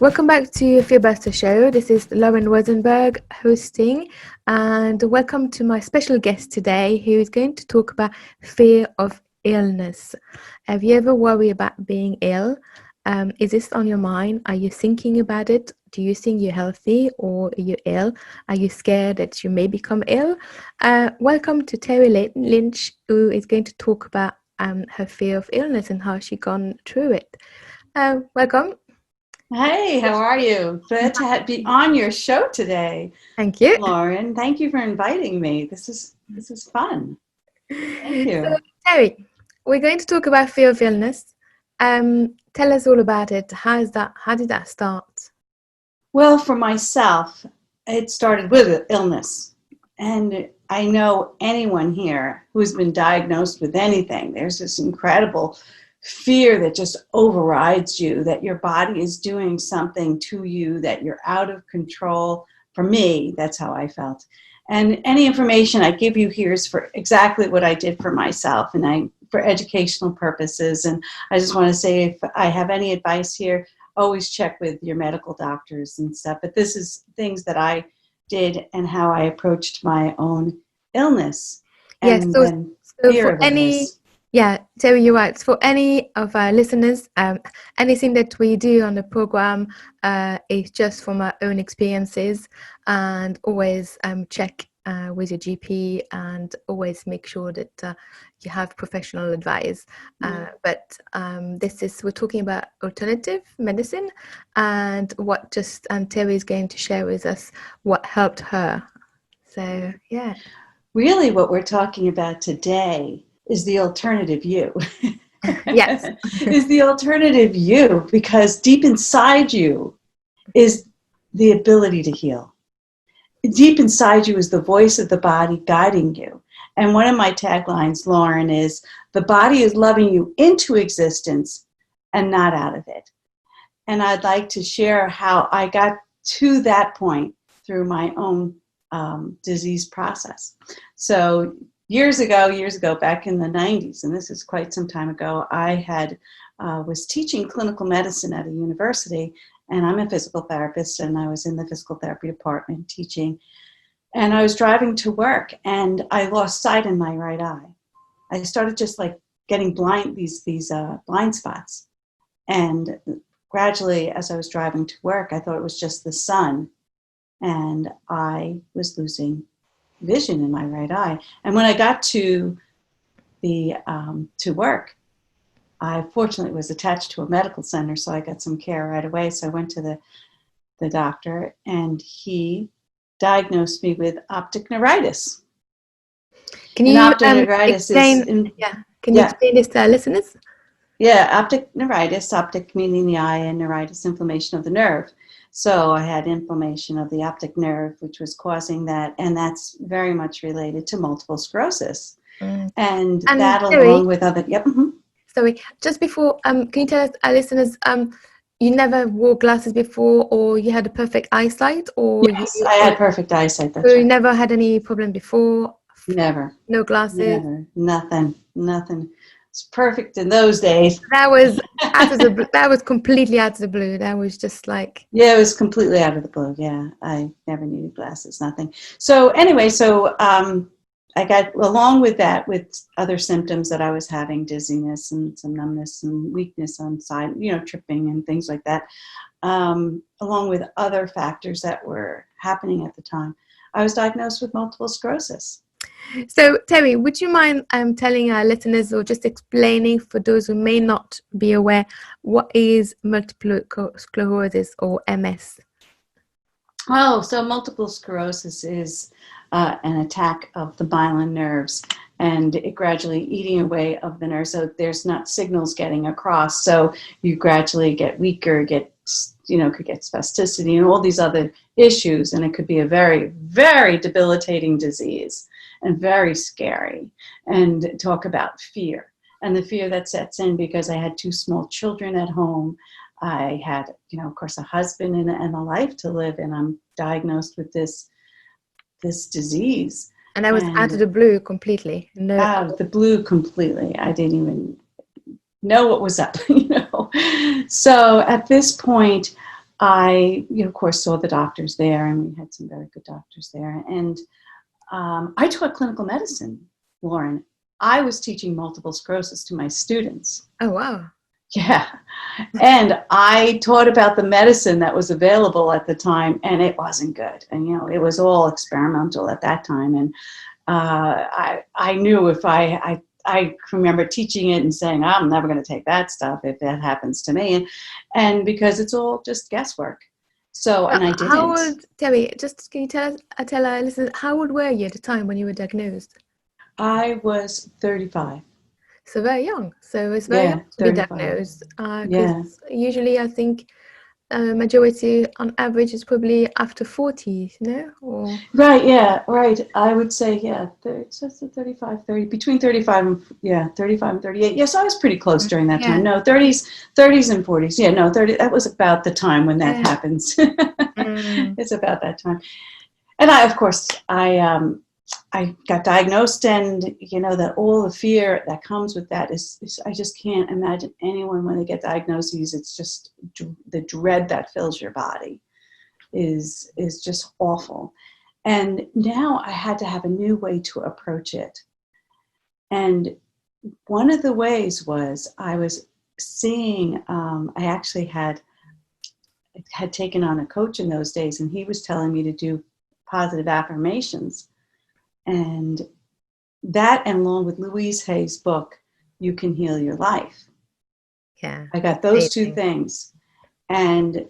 Welcome back to Feel Better Show. This is Lauren Rosenberg hosting, and welcome to my special guest today, who is going to talk about fear of illness. Have you ever worried about being ill? Is this on your mind? Are you thinking about it? Do you think you're healthy or are you ill? Are you scared that you may become ill? Welcome to Terry Lynch, who is going to talk about her fear of illness and how she gone through it. Welcome. Hey, how are you? Glad to be on your show today. Thank you, Lauren. Thank you for inviting me. This is fun. Thank you. So, Terry, we're going to talk about fear of illness. Tell us all about it. How did that start? Well, for myself, it started with illness. And I know anyone here who's been diagnosed with anything, there's this incredible fear that just overrides you, that your body is doing something to you, that you're out of control. For me, that's how I felt. And any information I give you here is for exactly what I did for myself and for educational purposes. And I just want to say, if I have any advice here, always check with your medical doctors and stuff. But this is things that I did and how I approached my own illness. Yes, And so for any... Yeah, Terry, you're right. For any of our listeners, anything that we do on the program is just from our own experiences, and always check with your GP and always make sure that you have professional advice. But we're talking about alternative medicine and Terry is going to share with us what helped her. So, yeah. Really what we're talking about today is the alternative you. Yes. Is the alternative you, because deep inside you is the ability to heal. Deep inside you is the voice of the body guiding you. And one of my taglines, Lauren, is the body is loving you into existence and not out of it. And I'd like to share how I got to that point through my own disease process. So years ago, back in the 90s, and this is quite some time ago, I was teaching clinical medicine at a university, and I'm a physical therapist, and I was in the physical therapy department teaching, and I was driving to work, and I lost sight in my right eye. I started just like getting blind, these blind spots, and gradually, as I was driving to work, I thought it was just the sun, and I was losing vision in my right eye. And when I got to work, I fortunately was attached to a medical center, so I got some care right away. So I went to the doctor, and he diagnosed me with optic neuritis. Can you explain? Can you explain this to our listeners? Yeah, optic neuritis, optic meaning the eye, and neuritis, inflammation of the nerve. So I had inflammation of the optic nerve, which was causing that, and that's very much related to multiple sclerosis. And that, along with other... Yep. Mm-hmm. Sorry, just before, can you tell us, our listeners, you never wore glasses before, or you had a perfect eyesight? Or yes, I had perfect eyesight. That's so right. You never had any problem before? Never. No glasses? Never. Nothing. It's perfect in those days. That was that was completely out of the blue. That was just like... Yeah, it was completely out of the blue. Yeah, I never needed glasses, nothing. So anyway, I got, along with that, with other symptoms that I was having, dizziness and some numbness and weakness on side, tripping and things like that, along with other factors that were happening at the time. I was diagnosed with multiple sclerosis. So, Terry, would you mind telling our listeners, or just explaining for those who may not be aware, what is multiple sclerosis or MS? Oh, so multiple sclerosis is an attack of the myelin nerves, and it gradually eating away of the nerve. So there's not signals getting across. So you gradually get weaker, could get spasticity and all these other issues. And it could be a very, very debilitating disease and very scary. And talk about fear, and the fear that sets in because I had 2 small children at home. I had, of course, a husband and a life to live, and I'm diagnosed with this disease. And I was out of the blue completely. No. Out of the blue completely. I didn't even know what was up, So at this point, I, of course, saw the doctors there, and we had some very good doctors there. And I taught clinical medicine, Lauren. I was teaching multiple sclerosis to my students. Oh, wow. Yeah. And I taught about the medicine that was available at the time, and it wasn't good. And, it was all experimental at that time. And I knew if I remember teaching it and saying, I'm never going to take that stuff if that happens to me. And because it's all just guesswork. So, and I didn't. How old, Terry, just can you tell our listeners, how old were you at the time when you were diagnosed? I was 35. So very young. So it's very young to be diagnosed. Because usually I think majority on average is probably after 40, Or... Right, yeah, right. I would say, 35, 30, between 35 and, 35 and 38. Yes, I was pretty close during that time. No, 30s and 40s. Yeah, no, 30, that was about the time when that happens. It's about that time. And I got diagnosed, and that all the fear that comes with that is I just can't imagine anyone when they get diagnoses. It's just the dread that fills your body is just awful. And now I had to have a new way to approach it. And one of the ways was I was seeing, I actually had taken on a coach in those days, and he was telling me to do positive affirmations. And that, and along with Louise Hay's book, You Can Heal Your Life. Yeah. I got those two things. And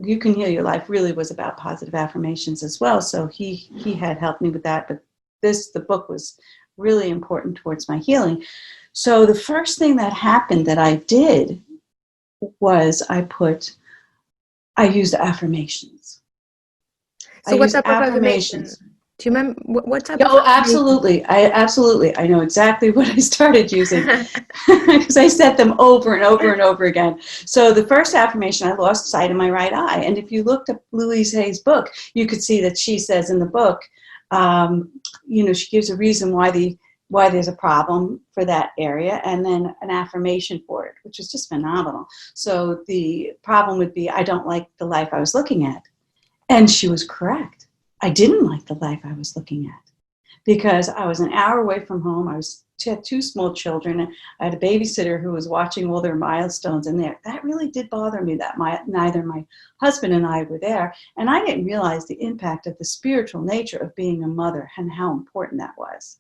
You Can Heal Your Life really was about positive affirmations as well. So he had helped me with that. But the book was really important towards my healing. So the first thing that happened that I did was I used affirmations. So what type of affirmations? Do you remember what type of? Oh, absolutely. I know exactly what I started using because I said them over and over and over again. So the first affirmation, I lost sight of my right eye. And if you looked at Louise Hay's book, you could see that she says in the book, she gives a reason why there's a problem for that area, and then an affirmation for it, which is just phenomenal. So the problem would be, I don't like the life I was looking at. And she was correct. I didn't like the life I was looking at because I was an hour away from home. I had two small children. I had a babysitter who was watching all their milestones in there. That really did bother me that neither my husband and I were there. And I didn't realize the impact of the spiritual nature of being a mother and how important that was.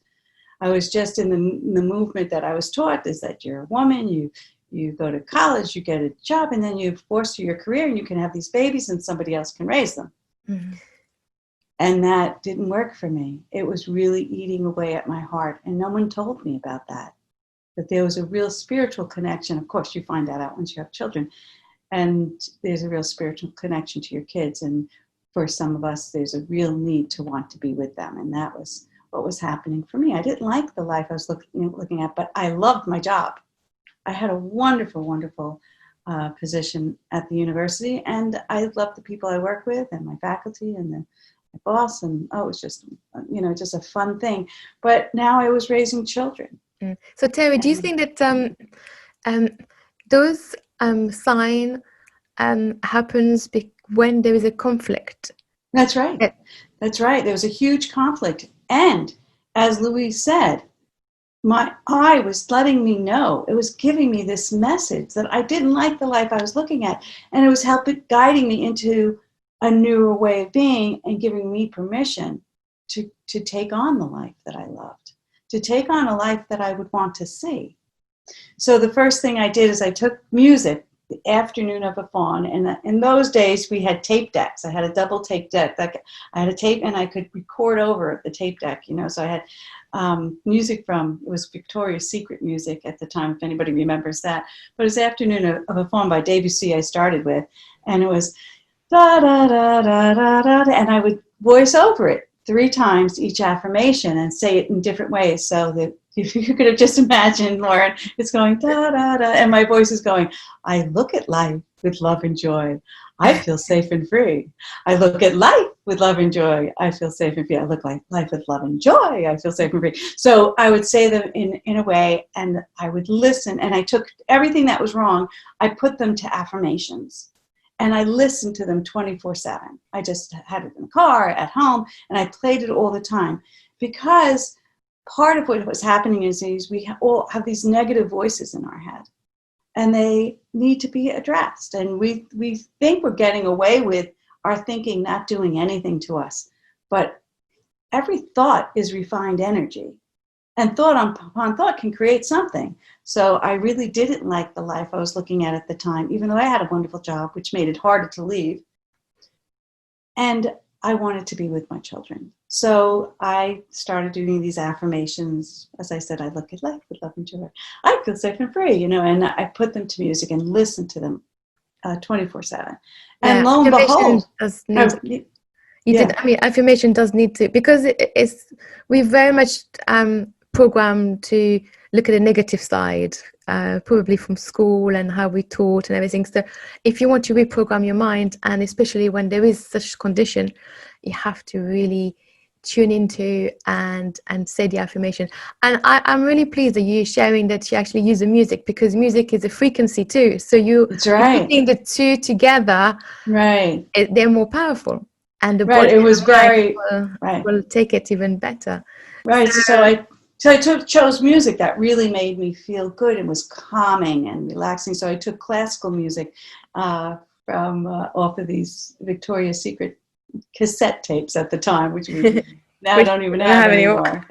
I was just in the movement that I was taught is that you're a woman, you go to college, you get a job, and then you force your career and you can have these babies and somebody else can raise them. Mm-hmm. And that didn't work for me. It was really eating away at my heart. And no one told me about that there was a real spiritual connection. Of course, you find that out once you have children. And there's a real spiritual connection to your kids. And for some of us, there's a real need to want to be with them. And that was what was happening for me. I didn't like the life I was looking at, but I loved my job. I had a wonderful, wonderful position at the university. And I loved the people I work with and my faculty and my boss, and it was just just a fun thing. But now I was raising children. So Terry, do you think that those sign happens when there is a conflict? That's right. That's right. There was a huge conflict, and as Louise said, my eye was letting me know. It was giving me this message that I didn't like the life I was looking at, and it was guiding me into a newer way of being and giving me permission to take on the life that I loved, to take on a life that I would want to see. So the first thing I did is I took music, The Afternoon of a Fawn, and in those days we had tape decks. I had a double tape deck. I had a tape and I could record over the tape deck, so I had music from, it was Victoria's Secret music at the time, if anybody remembers that. But it was Afternoon of a Fawn by Debussy I started with, and it was da da da da da da, and I would voice over it 3 times each affirmation and say it in different ways. So that if you could have just imagined, Lauren, it's going da da da, and my voice is going, I look at life with love and joy. I feel safe and free. I look at life with love and joy. I feel safe and free. I look like life with love and joy. I feel safe and free. So I would say them in a way, and I would listen, and I took everything that was wrong, I put them to affirmations. And I listened to them 24/7. I just had it in the car, at home, and I played it all the time. Because part of what was happening is we all have these negative voices in our head. And they need to be addressed. And we think we're getting away with our thinking not doing anything to us. But every thought is refined energy. And thought upon thought can create something. So I really didn't like the life I was looking at the time, even though I had a wonderful job, which made it harder to leave. And I wanted to be with my children. So I started doing these affirmations. As I said, I look at life with love and joy. I feel safe and free, and I put them to music and listen to them 24/7. And Yeah, lo and affirmation behold, does need. You yeah, did. I mean, affirmation does need to, because it's we're very much programmed to look at the negative side, probably from school and how we taught and everything. So if you want to reprogram your mind, and especially when there is such condition, you have to really tune into and say the affirmation. And I'm really pleased that you're sharing that you actually use the music, because music is a frequency too. So you're putting the two together, right, they're more powerful, and the right. body It and was the mind very right. will take it even better. Right. So I chose music that really made me feel good and was calming and relaxing. So I took classical music from off of these Victoria's Secret cassette tapes at the time, which we now don't even have anymore.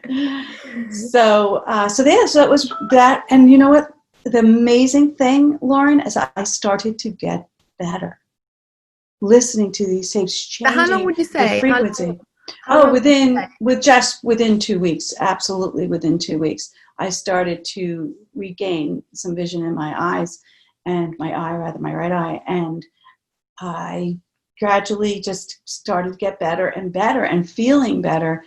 So it was that. And you know what? The amazing thing, Lauren, is I started to get better. Listening to these tapes, changing how long would you say? the frequency. Within 2 weeks, absolutely within 2 weeks, I started to regain some vision in my eyes, and my right eye, and I gradually just started to get better and better and feeling better.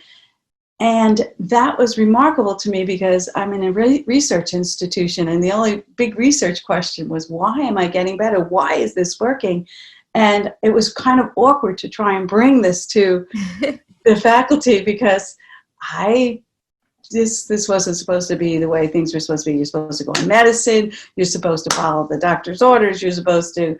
And that was remarkable to me, because I'm in a research institution, and the only big research question was, why am I getting better? Why is this working? And it was kind of awkward to try and bring this to the faculty, because this wasn't supposed to be the way things were supposed to be. You're supposed to go in medicine. You're supposed to follow the doctor's orders. You're supposed to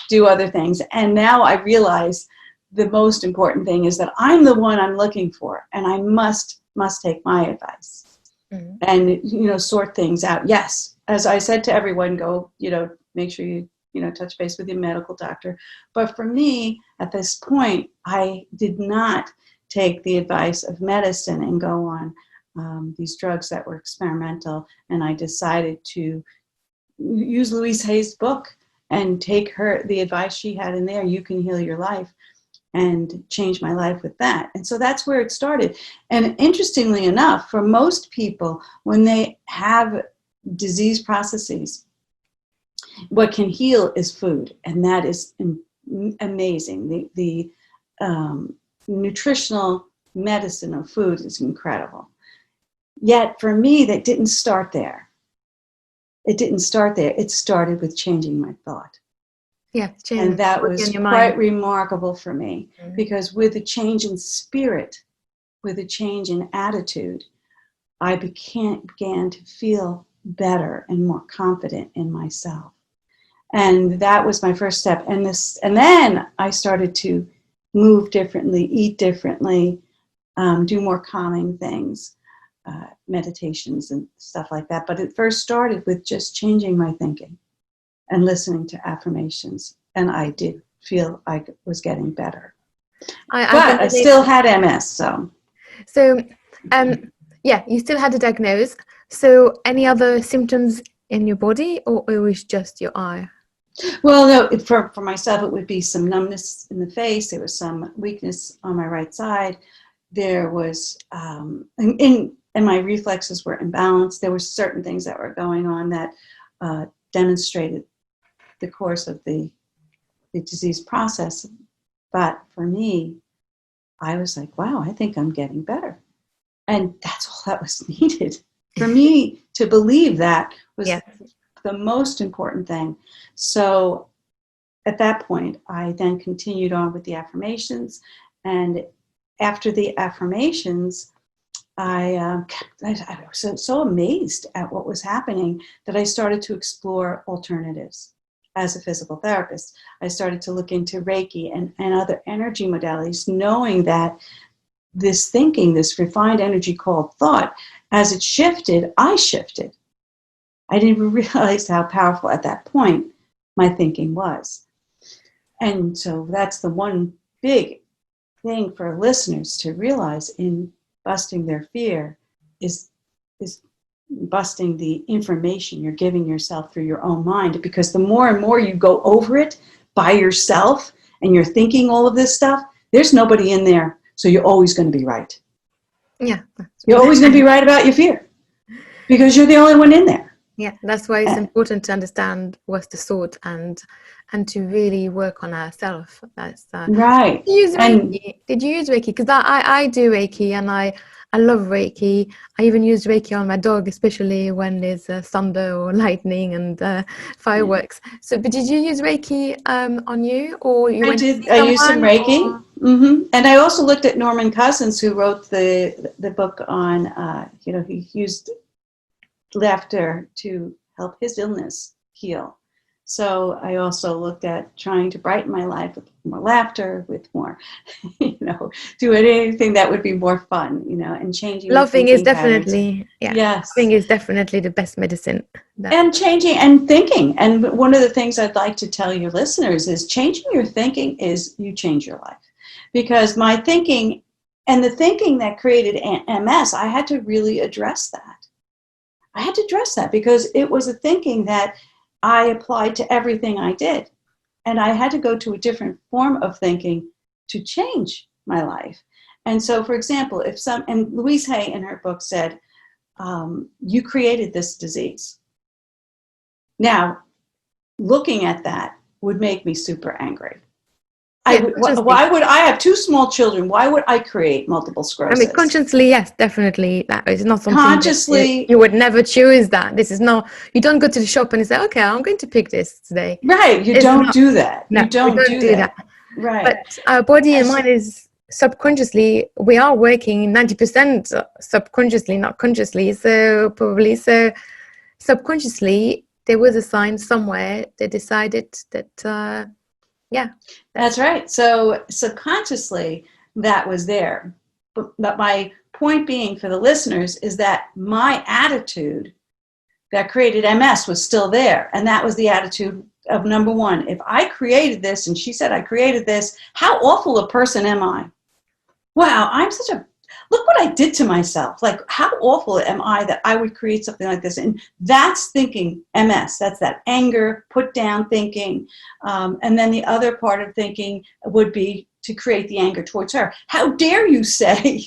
do other things. And now I realize the most important thing is that I'm the one I'm looking for, and I must take my advice and sort things out. Yes, as I said to everyone, go make sure you touch base with your medical doctor. But for me, at this point, I did not take the advice of medicine and go on these drugs that were experimental. And I decided to use Louise Hay's book and take the advice she had in there, You Can Heal Your Life, and change my life with that. And so that's where it started. And interestingly enough, for most people, when they have disease processes, what can heal is food, and that is amazing. The nutritional medicine of food is incredible. Yet for me, that didn't start there. It didn't start there. It started with changing my thought. Yeah, and that was quite remarkable for me, because with a change in spirit, with a change in attitude, I began to feel better and more confident in myself. And that was my first step. And then I started to move differently, eat differently, do more calming things, meditations and stuff like that. But it first started with just changing my thinking and listening to affirmations. And I did feel I was getting better. But I still had MS. So, you still had a diagnosis. So any other symptoms in your body, or it was just your eye? Well, no, for myself, it would be some numbness in the face. There was some weakness on my right side. There was, and my reflexes were imbalanced. There were certain things that were going on that demonstrated the course of the disease process. But for me, I was like, wow, I think I'm getting better. And that's all that was needed. For me to believe that was the most important thing. So at that point, I then continued on with the affirmations. And after the affirmations, I was so amazed at what was happening that I started to explore alternatives. as a physical therapist. I started to look into Reiki and other energy modalities, knowing that this thinking, this refined energy called thought, as it shifted, I shifted. I didn't even realize how powerful at that point my thinking was. And so that's the one big thing for listeners to realize in busting their fear is busting the information you're giving yourself through your own mind. Because the more and more you go over it by yourself and you're thinking all of this stuff, there's nobody in there. So you're always going to be right. Yeah. You're always going to be right about your fear because you're the only one in there. Yeah, that's why it's important to understand what's the thought and to really work on ourselves. That's right. Did you use Reiki? Did you use Reiki? Because I do Reiki, and I love Reiki. I even use Reiki on my dog, especially when there's thunder or lightning and fireworks. So, but did you use Reiki on you, or you went to see I used some someone, Reiki. And I also looked at Norman Cousins, who wrote the book on, he used laughter to help his illness heal. So I also looked at trying to brighten my life with more laughter, with more, doing anything that would be more fun, and changing. Laughing is definitely, yes. Laughing is definitely the best medicine. And changing and thinking. And one of the things I'd like to tell your listeners is changing your thinking is you change your life. Because my thinking and the thinking that created MS, I had to really address that. I had to address that because it was a thinking that I applied to everything I did. And I had to go to a different form of thinking to change my life. And so, for example, and Louise Hay in her book said, you created this disease. Now, looking at that would make me super angry. Why would I have two small children? Why would I create multiple sclerosis? I mean, consciously, yes, definitely. That is not something consciously. You would never choose that. This is not, you don't go to the shop and say, okay, I'm going to pick this today. Right. You don't do that. No, you don't do that. Right. But our body and mind is subconsciously, we are working 90% subconsciously, not consciously. So probably, subconsciously, there was a sign somewhere that decided that, that's right. So subconsciously that was there. But my point being for the listeners is that my attitude that created MS was still there. And that was the attitude of number one. If I created this and she said I created this, how awful a person am I? Wow, look what I did to myself. Like, how awful am I that I would create something like this? And that's thinking MS. That's that anger, put down thinking. And then the other part of thinking would be to create the anger towards her. How dare you say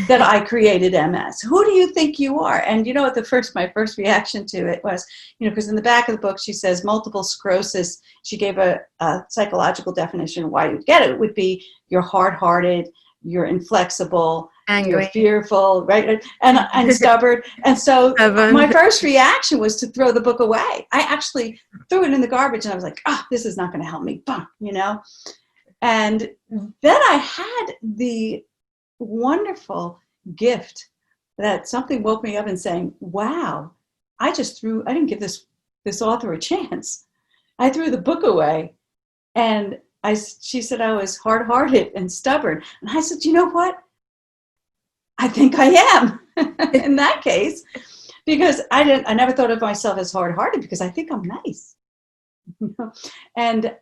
that I created MS? Who do you think you are? And you know what, my first reaction to it was, because in the back of the book, she says multiple sclerosis. She gave a psychological definition of why you'd get it. It would be you're hard-hearted, you're inflexible, angry, you're fearful, right, and stubborn. And so my first reaction was to throw the book away. I actually threw it in the garbage, and I was like, this is not going to help me, And then I had the wonderful gift that something woke me up and saying, wow, I didn't give this author a chance. I threw the book away, and she said I was hard-hearted and stubborn. And I said, you know what? I think I am in that case, because I never thought of myself as hard-hearted because I think I'm nice. And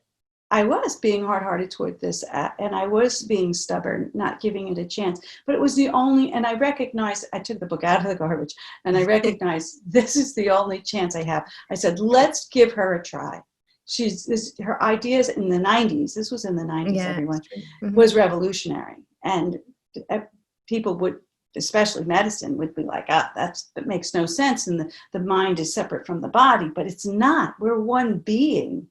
I was being hard-hearted toward this, and I was being stubborn, not giving it a chance. But it was and I recognized, I took the book out of the garbage, and I recognized this is the only chance I have. I said, let's give her a try. Her ideas in the 90s, this was in the 90s, everyone, was revolutionary. And people would, especially medicine, would be like, that makes no sense. And the mind is separate from the body, but it's not. We're one being.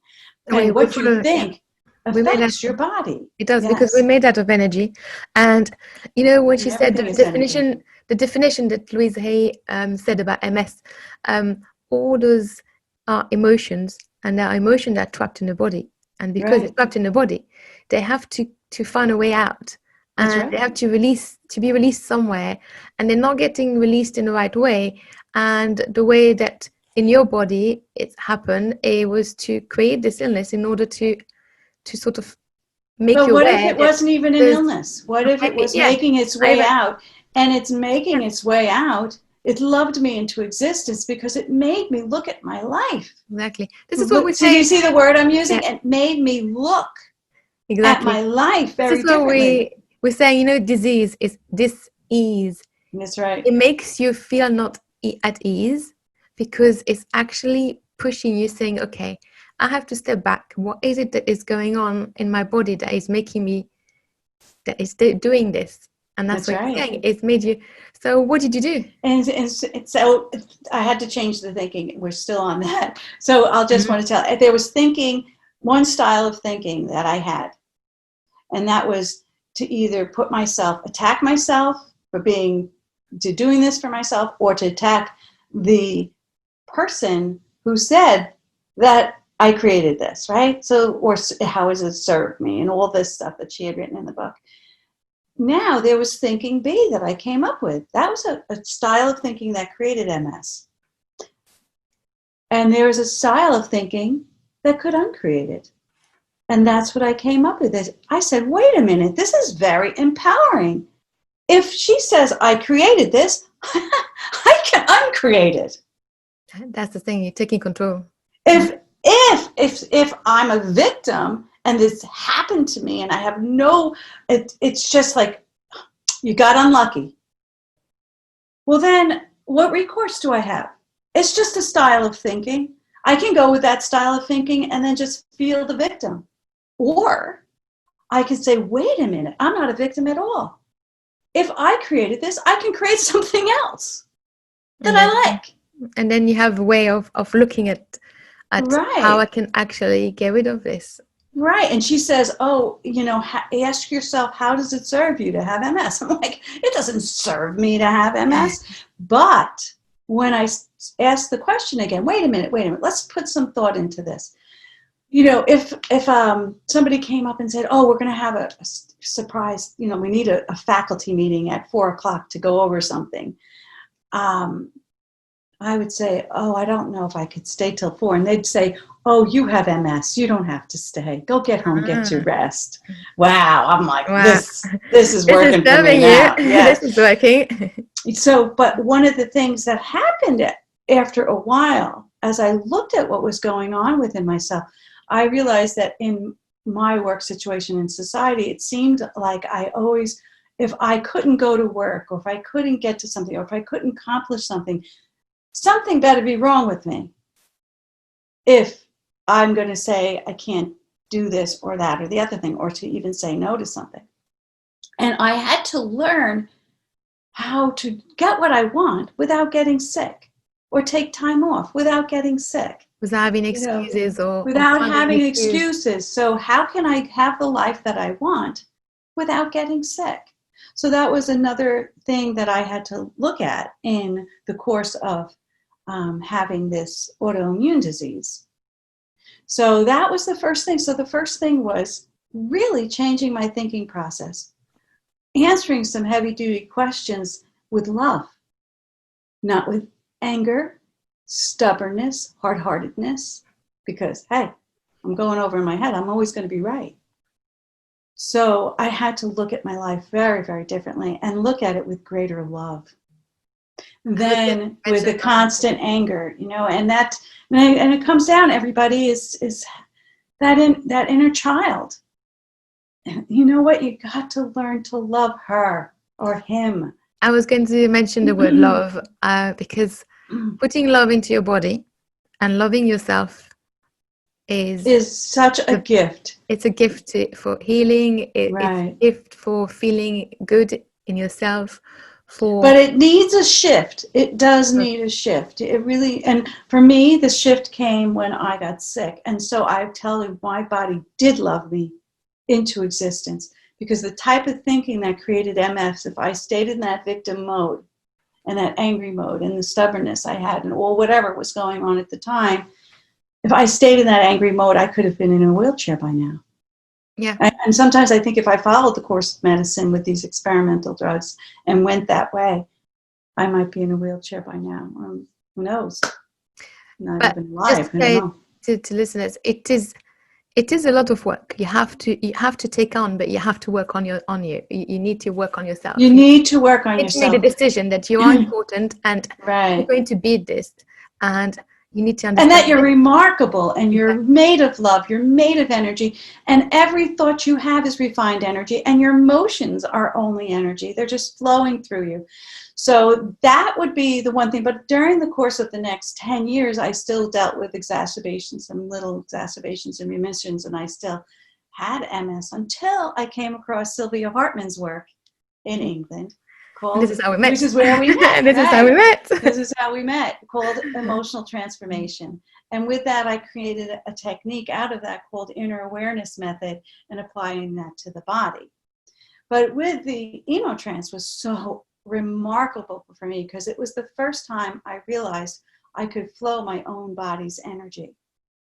And what you think affects your body. It does, because we're made out of energy. And, when she said the definition that Louise Hay said about MS, all those are emotions, and there are emotions that are trapped in the body. And because it's trapped in the body, they have to find a way out. And they have to be released somewhere. And they're not getting released in the right way. And the way that in your body it's happened, it was to create this illness in order to sort of make But you what if aware it that wasn't even an there's illness? What if it was yeah, making its I way out, and it's making its way out? It loved me into existence because it made me look at my life. exactly. This is what we Do you say. see the word I'm using? Yeah, It made me look at exactly. my life This very is what differently. we're saying, you know, disease is dis-ease. That's right. It makes you feel not at ease because it's actually pushing you, saying, okay, I have to step back. What is it that is going on in my body that is making me, that is doing this? And that's That's what it's right. saying. It's made you. So what did you do? And so I had to change the thinking. We're still on that. So I'll just Mhm. want to tell, there was thinking, one style of thinking that I had, and that was to either attack myself for doing this for myself, or to attack the person who said that I created this, right? So, or how has it served me, and all this stuff that she had written in the book. Now there was thinking B that I came up with. That was a style of thinking that created MS. And there was a style of thinking that could uncreate it. And that's what I came up with. I said, wait a minute, this is very empowering. If she says I created this, I can uncreate it. That's the thing. You're taking control. If I'm a victim and this happened to me and I have it's just like, you got unlucky. Well, then what recourse do I have? It's just a style of thinking. I can go with that style of thinking and then just feel the victim. Or I can say, wait a minute, I'm not a victim at all. If I created this, I can create something else that I like. And then you have a way of looking at how I Right. can actually get rid of this. Right. And she says, oh, ask yourself, how does it serve you to have MS? I'm like, it doesn't serve me to have MS. But when I ask the question again, wait a minute, let's put some thought into this. If somebody came up and said, oh, we're going to have a surprise, we need a faculty meeting at 4:00 to go over something. I would say, oh, I don't know if I could stay till 4. And they'd say, oh, you have MS. You don't have to stay. Go get home, get your rest. Wow. I'm like, Wow. this is working for me serving now. you. Yes. This is working. So, but one of the things that happened after a while, as I looked at what was going on within myself, I realized that in my work situation in society, it seemed like I always, if I couldn't go to work, or if I couldn't get to something, or if I couldn't accomplish something better be wrong with me if I'm going to say I can't do this or that or the other thing, or to even say no to something. And I had to learn how to get what I want without getting sick, or take time off without getting sick. Without having excuses or without finding having an excuse. excuses. So how can I have the life that I want without getting sick? So that was another thing that I had to look at in the course of having this autoimmune disease. So that was the first thing. So the first thing was really changing my thinking process, answering some heavy-duty questions with love, not with anger, stubbornness, hard-heartedness, because, hey, I'm going over in my head. I'm always going to be right. So I had to look at my life very, very differently and look at it with greater love than with the constant anger, and it comes down, everybody, is that inner child. You know what? You got to learn to love her or him. I was going to mention the word love because putting love into your body and loving yourself is such a gift. It's a gift for healing. It's a gift for feeling good in yourself. But it needs a shift. It does need a shift. It really, and for me, the shift came when I got sick. And so I tell you, my body did love me into existence, because the type of thinking that created MS, if I stayed in that victim mode and that angry mode and the stubbornness I had, and or whatever was going on at the time, if I stayed in that angry mode, I could have been in a wheelchair by now. Yeah. And sometimes I think if I followed the course of medicine with these experimental drugs and went that way, I might be in a wheelchair by now. Who knows? not But even just alive. to I don't say know. to listeners, it is a lot of work. You have to take on, but you have to work on you. You need to work on You yourself. You need to work on need to make the yourself. decision that you are important and you're Right. going to beat this, and you need to And that understand you're this. remarkable and you're Exactly. made of love, you're made of energy, and every thought you have is refined energy, and your emotions are only energy. They're just flowing through you. So that would be the one thing. But during the course of the next 10 years, I still dealt with exacerbations and little exacerbations and remissions, and I still had MS until I came across Sylvia Hartman's work in England And this called, is how we which met. is where we met, And this is how we right? met. This is how we met, called emotional transformation. And with that, I created a technique out of that called inner awareness method and applying that to the body. But with the emotrance was so remarkable for me because it was the first time I realized I could flow my own body's energy.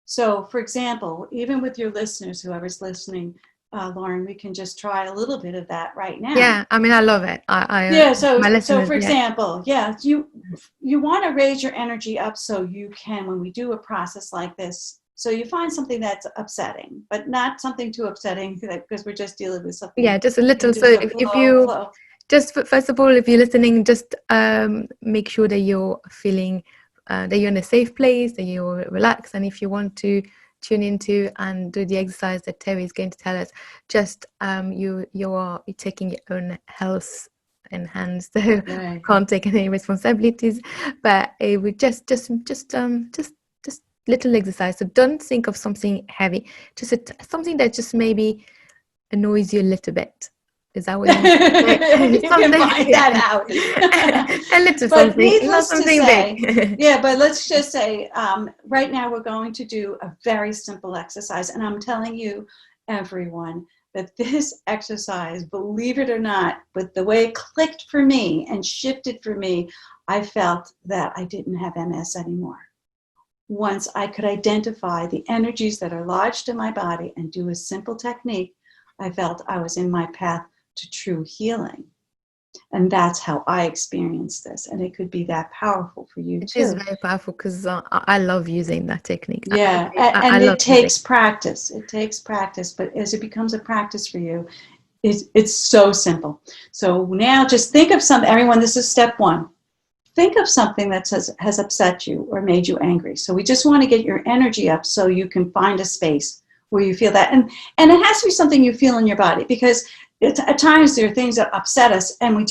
So, for example, even with your listeners, whoever's listening, Lauren, we can just try a little bit of that right now. Yeah, I mean, I love it. Yeah, My so listeners, for yeah, example, yeah, you want to raise your energy up so you can, when we do a process like this, so you find something that's upsetting, but not something too upsetting because we're just dealing with something, yeah, just a little. So just a if flow, you flow. just first of all, if you're listening, just make sure that you're feeling that you're in a safe place, that you're relaxed, and if you want to tune into and do the exercise that Terry is going to tell us, just you're taking your own health in hands, so Right. can't take any responsibilities, but it would just little exercise. So don't think of something heavy, just something that just maybe annoys you a little bit. Is that what you want to say? You can Something, find yeah. that out. A little But something, not needless to something say, big. yeah, but let's just say right now we're going to do a very simple exercise. And I'm telling you, everyone, that this exercise, believe it or not, but the way it clicked for me and shifted for me, I felt that I didn't have MS anymore. Once I could identify the energies that are lodged in my body and do a simple technique, I felt I was in my path to true healing. And that's how I experienced this. And it could be that powerful for you It is too. very powerful because I love using that technique. Yeah. I And love it using. takes practice. It takes practice. But as it becomes a practice for you, it's so simple. So now just think of something, everyone, this is step one. Think of something that has upset you or made you angry. So we just want to get your energy up so you can find a space where you feel that. And it has to be something you feel in your body because at times there are things that upset us and we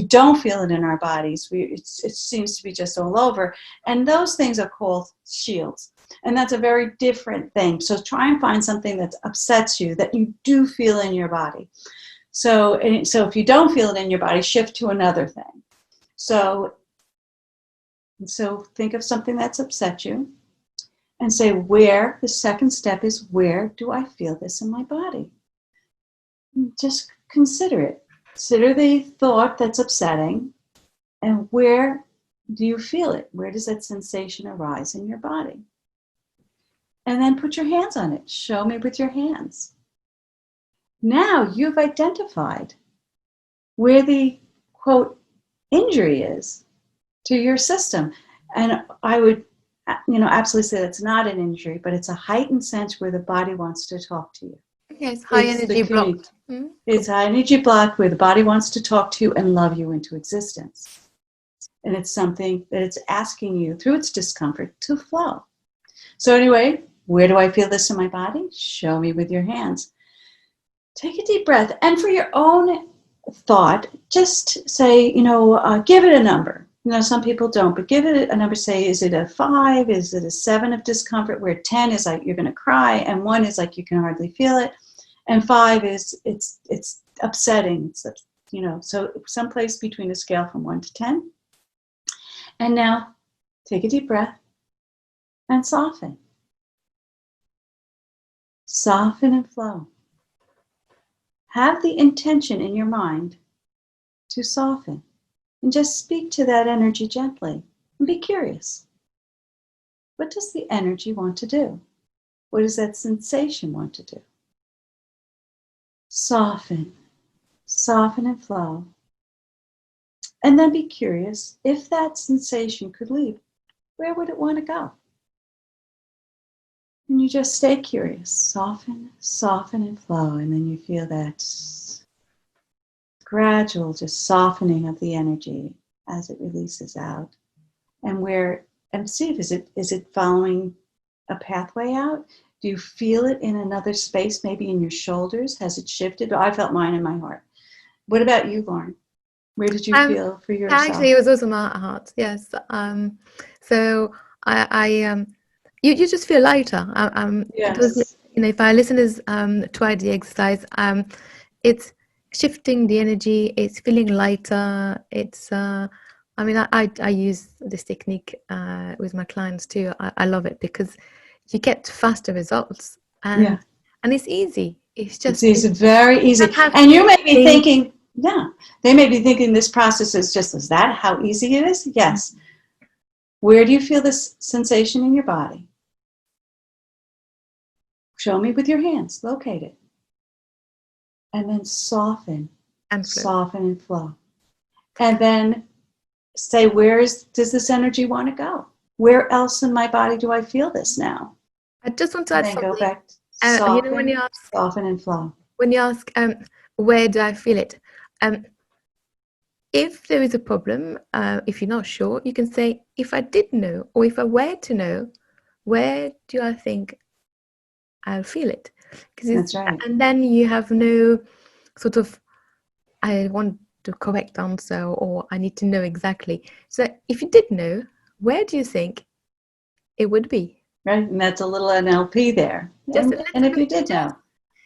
don't feel it in our bodies. It seems to be just all over. And those things are called shields. And that's a very different thing. So try and find something that upsets you that you do feel in your body. So if you don't feel it in your body, shift to another thing. So think of something that's upset you and say the second step is, where do I feel this in my body? Just consider it. Consider the thought that's upsetting and where do you feel it? Where does that sensation arise in your body? And then put your hands on it. Show me with your hands. Now you've identified where the, quote, injury is to your system. And I would, absolutely say that's not an injury, but it's a heightened sense where the body wants to talk to you. Yes, high It's the energy community. blocked. It's high energy block where the body wants to talk to you and love you into existence. And it's something that it's asking you through its discomfort to flow. So anyway, where do I feel this in my body? Show me with your hands. Take a deep breath. And for your own thought, just say, give it a number. Some people don't, but give it a number. Say, is it a 5? Is it a 7 of discomfort, where 10 is like you're going to cry, and 1 is like you can hardly feel it, and 5 is it's upsetting. So someplace between a scale from 1 to 10. And now take a deep breath and soften. Soften and flow. Have the intention in your mind to soften. And just speak to that energy gently and be curious. What does the energy want to do? What does that sensation want to do? Soften, soften and flow. And then be curious if that sensation could leave. where would it want to go? And you just stay curious. Soften, soften, and flow. And then you feel that gradual just softening of the energy as it releases out. And see if is it following a pathway out? Do you feel it in another space, maybe in your shoulders? Has it shifted? I felt mine in my heart. What about you, Lauren? Where did you feel for yourself? Actually, it was also my heart. Yes. So you just feel lighter. Yes. It was, if our listeners tried the exercise, it's shifting the energy. It's feeling lighter. It's I use this technique with my clients too. I love it because you get faster results, and it's easy. It's very easy. And you may be thinking, they may be thinking this process is that how easy it is? Yes. Where do you feel this sensation in your body? Show me with your hands. Locate it. And then soften and flow. And then say, does this energy want to go? Where else in my body do I feel this now? I just want to add something. Then go back, soften, when you ask, soften and flow. When you ask, where do I feel it? If there is a problem, if you're not sure, you can say, if I did know, or if I were to know, where do I think I'll feel it? That's right. And then you have no sort of, I want the correct answer, or I need to know exactly. So if you did know, where do you think it would be? Right, and that's a little NLP there. And if you did know,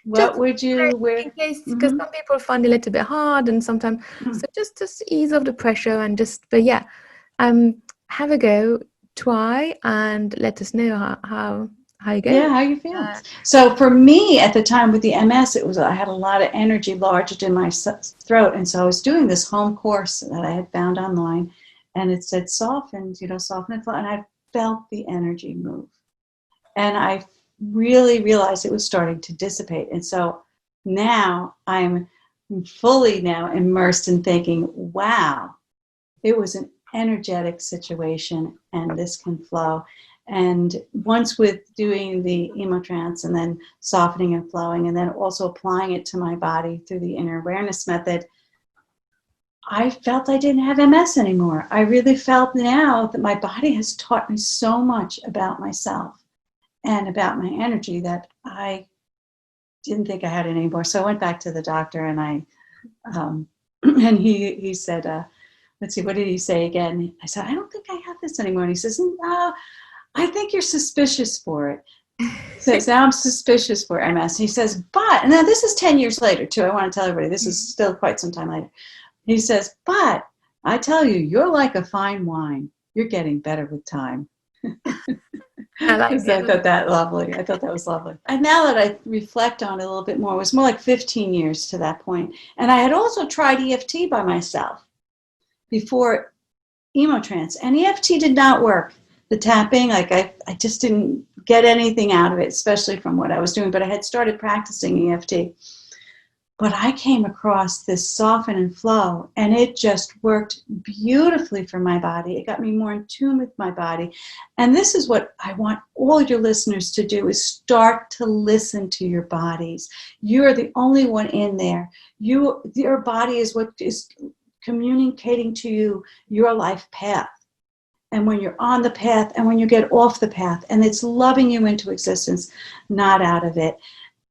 what would you, where? In case, because some people find it a little bit hard, and sometimes, so just ease off the pressure and have a go, try, and let us know how you go. Yeah, how you feel. So for me at the time with the MS, I had a lot of energy lodged in my throat, and so I was doing this home course that I had found online, and it said soften and flow, and I felt the energy move, and I really realized it was starting to dissipate. And so now I'm fully now immersed in thinking, wow, it was an energetic situation, and this can flow. And once with doing the emotrance and then softening and flowing, and then also applying it to my body through the inner awareness method, I felt I didn't have MS anymore. I really felt now that my body has taught me so much about myself and about my energy that I didn't think I had it anymore. So I went back to the doctor, and and he said, let's see, what did he say again? I said, I don't think I have this anymore. And he says, no, I think you're suspicious for it. He says, now I'm suspicious for MS. He says, but, now this is 10 years later too. I want to tell everybody, this is still quite some time later. He says, but I tell you, you're like a fine wine. You're getting better with time. I thought that lovely. I thought that was lovely. And now that I reflect on it a little bit more, it was more like 15 years to that point. And I had also tried EFT by myself before emotrance, and EFT did not work. The tapping, I just didn't get anything out of it, especially from what I was doing. But I had started practicing EFT. But I came across this soften and flow, and it just worked beautifully for my body. It got me more in tune with my body. And this is what I want all your listeners to do, is start to listen to your bodies. You're the only one in there. Your body is what is communicating to you your life path. And when you're on the path and when you get off the path, and it's loving you into existence, not out of it.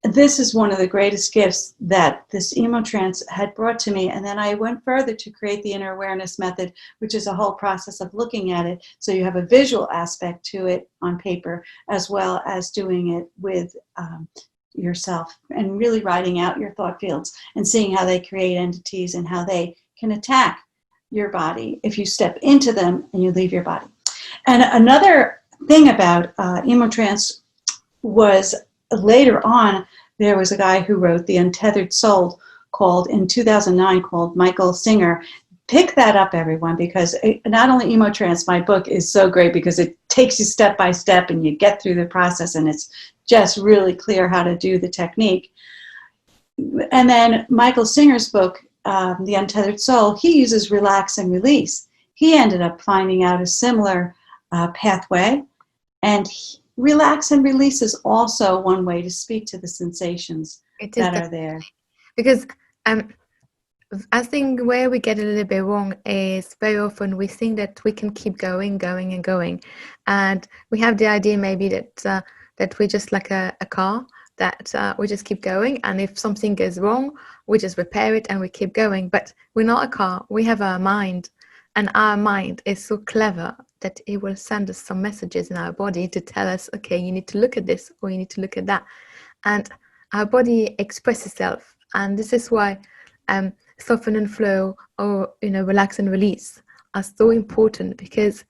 This is one of the greatest gifts that this emotrance had brought to me. And then I went further to create the inner awareness method, which is a whole process of looking at it. So you have a visual aspect to it on paper, as well as doing it with yourself, and really writing out your thought fields and seeing how they create entities and how they can attack your body if you step into them and you leave your body. And another thing about emotrance was, later on, there was a guy who wrote The Untethered Soul in 2009 called Michael Singer. Pick that up, everyone, because not only emotrance, my book is so great because it takes you step by step and you get through the process, and it's just really clear how to do the technique. And then Michael Singer's book, The Untethered Soul, he uses relax and release. He ended up finding out a similar pathway. And relax and release is also one way to speak to the sensations It is that that, are there. because I think where we get a little bit wrong is very often we think that we can keep going, going and going, and we have the idea maybe that we're just like a car, that we just keep going, and if something goes wrong, we just repair it and we keep going. But we're not a car. We have our mind, and our mind is so clever that it will send us some messages in our body to tell us, okay, you need to look at this or you need to look at that, and our body expresses itself, and this is why soften and flow, or relax and release, are so important, because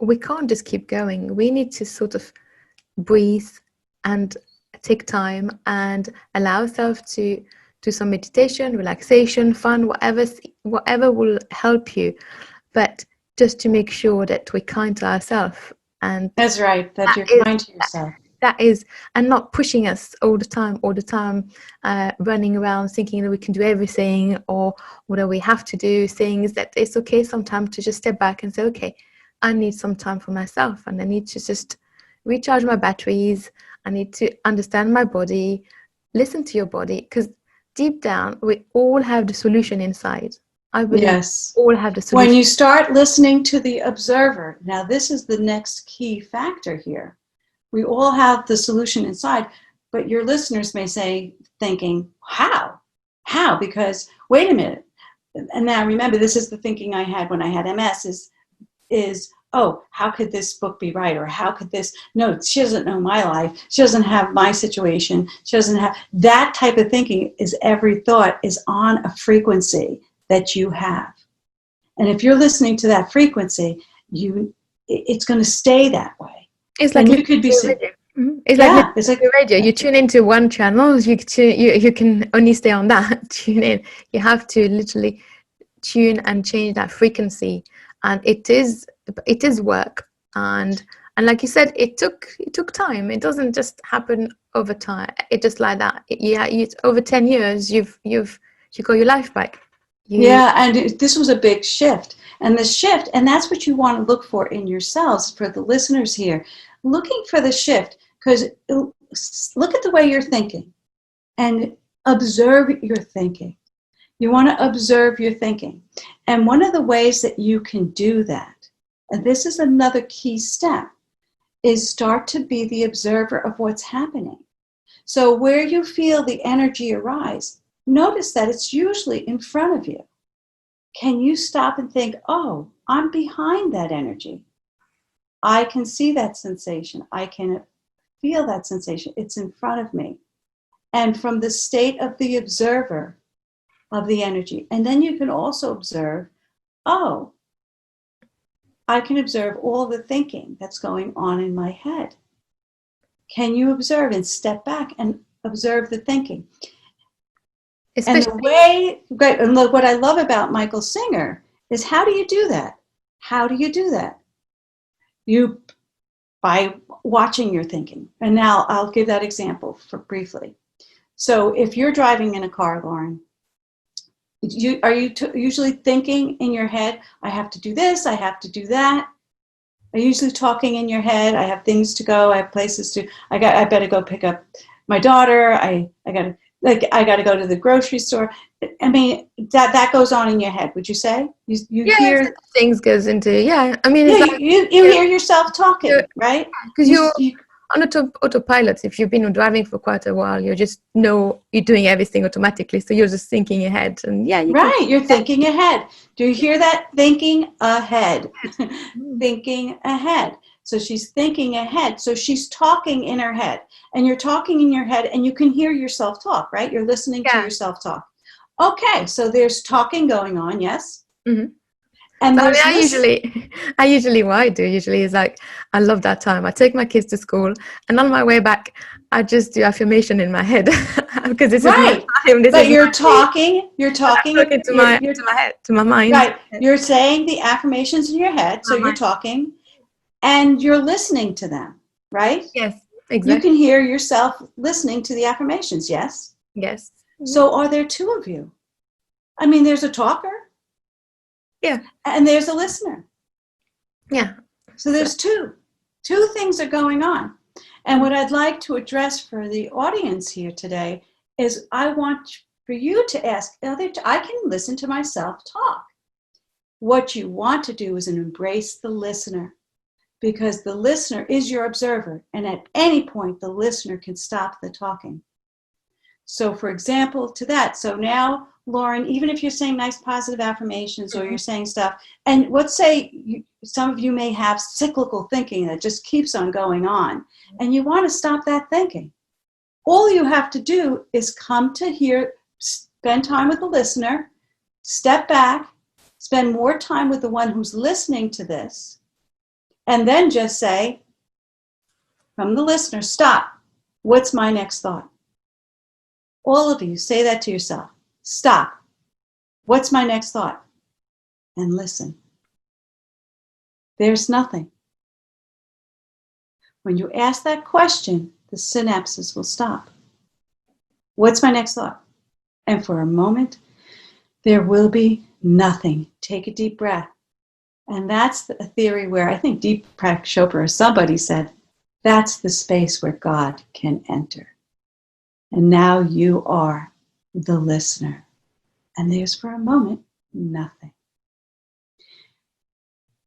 we can't just keep going. We need to sort of breathe and take time and allow ourselves to do some meditation, relaxation, fun, whatever will help you, but just to make sure that we're kind to ourselves. And that's right, that you're kind to yourself. That is, and not pushing us all the time, running around thinking that we can do everything, or that we have to do things. That it's okay sometimes to just step back and say, okay, I need some time for myself, and I need to just recharge my batteries. I need to understand my body, listen to your body, because deep down we all have the solution inside. I believe Yes. we all have the solution. When you start listening to the observer, now this is the next key factor here. We all have the solution inside, but your listeners may say, thinking, how? Because wait a minute. And now remember, this is the thinking I had when I had MS is, oh, how could this book be right? Or how could this, no, she doesn't know my life. She doesn't have my situation. She doesn't have, that type of thinking is every thought is on a frequency that you have. And if you're listening to that frequency, it's going to stay that way. It's like you could be radio. Mm-hmm. It's like radio. You tune into one channel, you can only stay on that. Tune in. You have to literally tune and change that frequency, and it is work. And like you said, it took time. It doesn't just happen over time. It just like that. It's over 10 years. You got your life back. And this was a big shift. And the shift, and that's what you want to look for in yourselves, for the listeners here, looking for the shift, because look at the way you're thinking and observe your thinking. You want to observe your thinking. And one of the ways that you can do that, and this is another key step, is start to be the observer of what's happening. So where you feel the energy arise, notice that it's usually in front of you. Can you stop and think, oh, I'm behind that energy. I can see that sensation. I can feel that sensation. It's in front of me. And from the state of the observer of the energy. And then you can also observe, oh, I can observe all the thinking that's going on in my head. Can you observe and step back and observe the thinking? Especially, and the way, great, and look, what I love about Michael Singer is, how do you do that? How do you do that? You, by watching your thinking. And now I'll give that example briefly. So if you're driving in a car, Lauren, are you usually thinking in your head, I have to do this, I have to do that? Are you usually talking in your head, I have things to go, I have places to, I better go pick up my daughter, I got to go to the grocery store. I mean, that goes on in your head, would you say? You hear things goes into, I mean, it's like, you hear yourself talking, right? Because you're on autopilot. If you've been driving for quite a while, you just know you're doing everything automatically, so you're just thinking ahead, and you're thinking ahead. Do you hear that? Thinking ahead. Thinking ahead. So she's thinking ahead. So she's talking in her head, and you're talking in your head, and you can hear yourself talk, right? You're listening to yourself talk. Okay, so there's talking going on, yes? Mm-hmm. And I usually what I do is like, I love that time. I take my kids to school, and on my way back, I just do affirmation in my head, because this is my time. But you're talking to my head, to my mind. Right. You're saying the affirmations in your head, so you're talking, and you're listening to them, right? Yes, exactly. You can hear yourself listening to the affirmations, yes? Yes. So are there two of you? I mean, there's a talker. Yeah. And there's a listener. Yeah. So there's two things are going on. And what I'd like to address for the audience here today is I want for you to ask, I can listen to myself talk. What you want to do is embrace the listener, because the listener is your observer. And at any point, the listener can stop the talking. So for example, to that, so now, Lauren, even if you're saying nice positive affirmations or you're saying stuff, and let's say some of you may have cyclical thinking that just keeps on going on, and you want to stop that thinking. All you have to do is come to here, spend time with the listener, step back, spend more time with the one who's listening to this, and then just say, from the listener, stop. What's my next thought? All of you, say that to yourself. Stop. What's my next thought? And listen. There's nothing. When you ask that question, the synapses will stop. What's my next thought? And for a moment, there will be nothing. Take a deep breath. And that's a theory where I think Deepak Chopra or somebody said, that's the space where God can enter. And now you are the listener. And there's for a moment, nothing.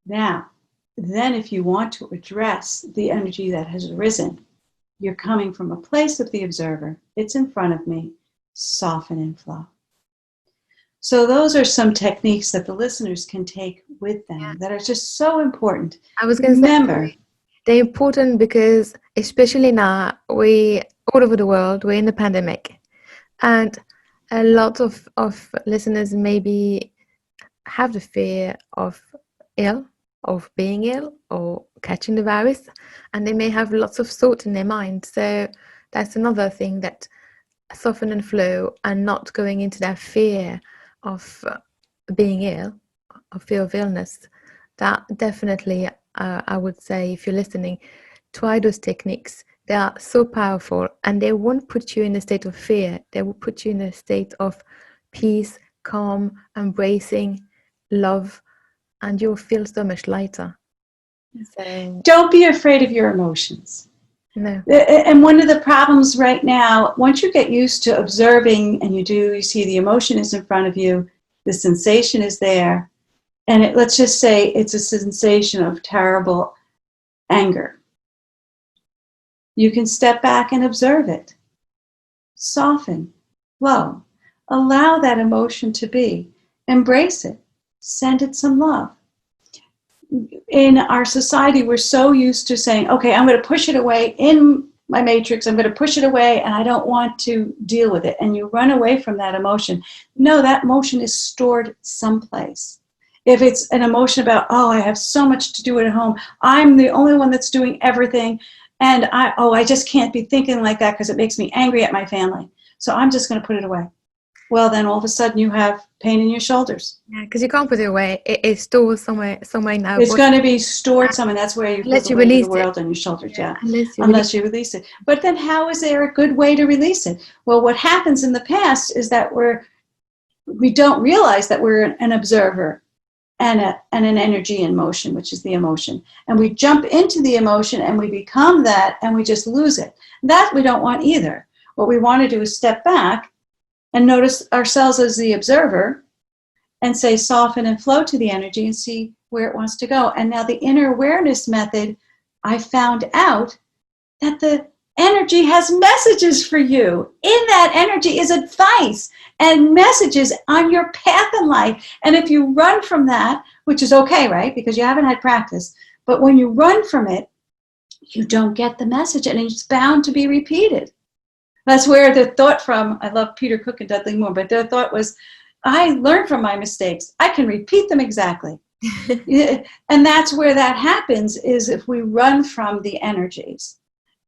Now, then if you want to address the energy that has arisen, you're coming from a place of the observer. It's in front of me. Soften and flow. So those are some techniques that the listeners can take with them that are just so important. I was going to say, they're important because especially now, we all over the world, we're in the pandemic. And a lot of listeners maybe have the fear of being ill or catching the virus, and they may have lots of thoughts in their mind. So that's another thing, that soften and flow and not going into that fear of being ill, or fear of illness. That definitely, I would say, if you're listening, try those techniques. They are so powerful, and they won't put you in a state of fear. They will put you in a state of peace, calm, embracing, love, and you'll feel so much lighter. So, don't be afraid of your emotions. No. And one of the problems right now, once you get used to observing and you see the emotion is in front of you, the sensation is there, and let's just say it's a sensation of terrible anger. You can step back and observe it. Soften, flow, allow that emotion to be. Embrace it. Send it some love. In our society, we're so used to saying, okay, I'm going to push it away in my matrix. I'm going to push it away and I don't want to deal with it. And you run away from that emotion. No, that emotion is stored someplace. If it's an emotion about, oh, I have so much to do at home. I'm the only one that's doing everything. And I just can't be thinking like that because it makes me angry at my family. So I'm just going to put it away. Well, then all of a sudden you have pain in your shoulders. Yeah, because you can't put it away. It's stored somewhere now. It's going to be stored somewhere. That's where you put the weight of the world on your shoulders. Yeah. Unless you release it. But then how is there a good way to release it? Well, what happens in the past is that we don't realize that we're an observer and an energy in motion, which is the emotion. And we jump into the emotion and we become that and we just lose it. That we don't want either. What we want to do is step back and notice ourselves as the observer and say soften and flow to the energy and see where it wants to go. And now the inner awareness method, I found out that the energy has messages for you. In that energy is advice and messages on your path in life. And if you run from that, which is okay, right? Because you haven't had practice. But when you run from it, you don't get the message and it's bound to be repeated. That's where the thought from, I love Peter Cook and Dudley Moore, but their thought was, I learned from my mistakes. I can repeat them exactly. And that's where that happens, is if we run from the energies.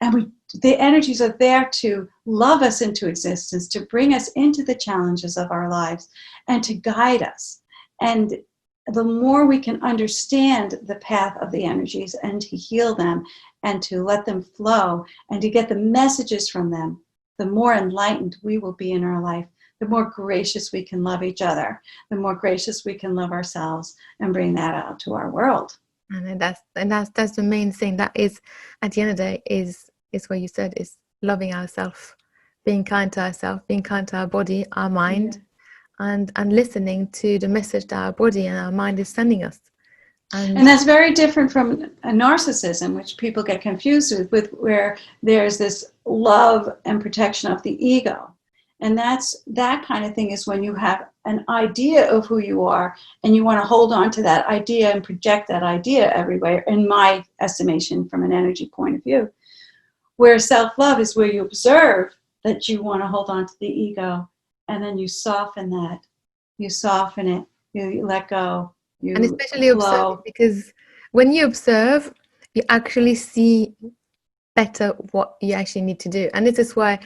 And the energies are there to love us into existence, to bring us into the challenges of our lives, and to guide us. And the more we can understand the path of the energies and to heal them and to let them flow and to get the messages from them, the more enlightened we will be in our life, the more gracious we can love each other, the more gracious we can love ourselves and bring that out to our world. And that's the main thing. That is, at the end of the day, is what you said, is loving ourselves, being kind to ourselves, being kind to our body, our mind, and listening to the message that our body and our mind is sending us. And that's very different from a narcissism, which people get confused with where there's this love and protection of the ego. And that kind of thing is when you have an idea of who you are and you want to hold on to that idea and project that idea everywhere, in my estimation, from an energy point of view. Where self-love is where you observe that you want to hold on to the ego, and then you soften that. You soften it. You let go. And especially observe, because when you observe, you actually see better what you actually need to do. And this is why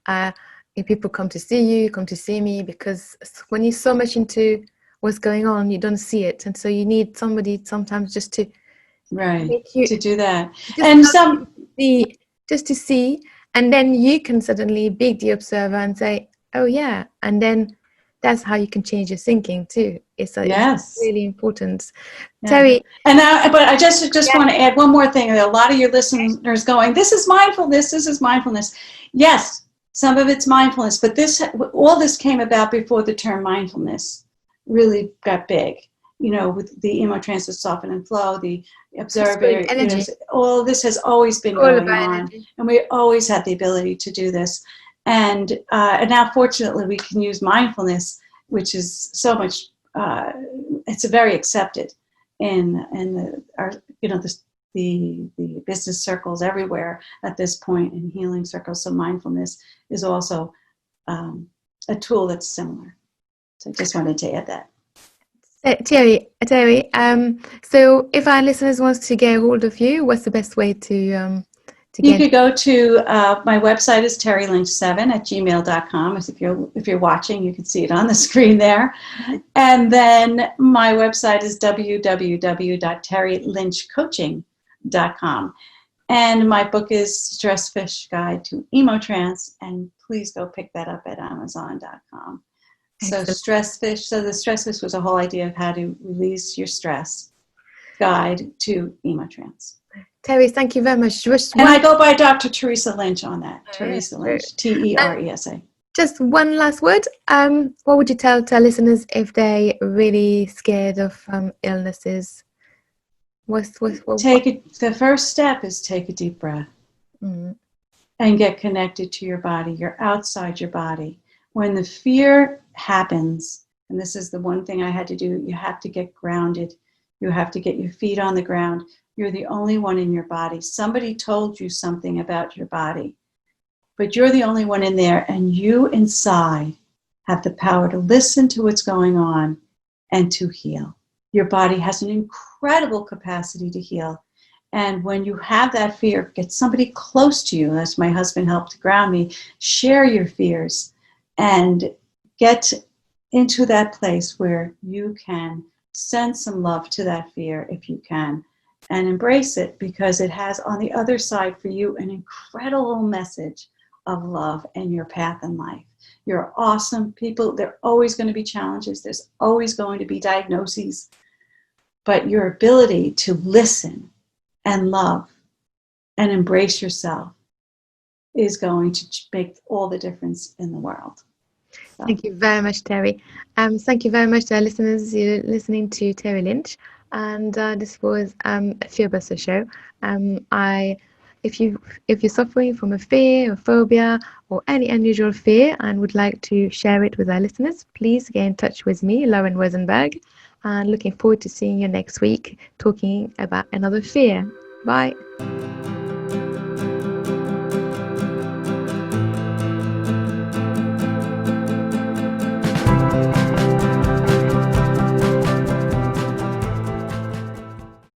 if people come to see you, come to see me, because when you're so much into what's going on, you don't see it. And so you need somebody sometimes just to make you to do that. And just to see, and then you can suddenly be the observer and say, oh yeah, and then that's how you can change your thinking too. It's really important. Yeah. Terry. But I just want to add one more thing. A lot of your listeners going, this is mindfulness. Yes, some of it's mindfulness, but all this came about before the term mindfulness really got big. With the emotrance, the soften and flow, the observer, all this has always been going on, energy. And we always had the ability to do this. And now, fortunately, we can use mindfulness, which is so much. It's very accepted in the business circles everywhere at this point, in healing circles. So mindfulness is also a tool that's similar. So I just wanted to add that. Terry, so if our listeners want to get a hold of you, what's the best way to you could go to my website is terrylynch7@gmail.com. If you're watching, you can see it on the screen there. And then my website is www.terrylynchcoaching.com. And my book is Stress Fish Guide to Emotrance, and please go pick that up at amazon.com. So the Stress Fish was a whole idea of how to release your stress, guide to Emotrance. Terry, thank you very much. And I go by Dr. Teresa Lynch on that. Teresa Lynch, Teresa. Just one last word. What would you tell listeners if they're really scared of illnesses? The first step is take a deep breath and get connected to your body. You're outside your body. When the fear happens, and this is the one thing I had to do, you have to get grounded. You have to get your feet on the ground. You're the only one in your body. Somebody told you something about your body, but you're the only one in there, and you inside have the power to listen to what's going on and to heal. Your body has an incredible capacity to heal. And when you have that fear, get somebody close to you. As my husband helped to ground me. Share your fears and get into that place where you can send some love to that fear if you can, and embrace it, because it has on the other side for you an incredible message of love and your path in life. You're awesome people. There are always going to be challenges. There's always going to be diagnoses. But your ability to listen and love and embrace yourself is going to make all the difference in the world. So. Thank you very much, Terry. Thank you very much to our listeners. You're listening to Terry Lynch, and this was a Fearbuster show. If you're suffering from a fear, a phobia, or any unusual fear and would like to share it with our listeners, please get in touch with me, Lauren Rosenberg, and looking forward to seeing you next week talking about another fear. Bye.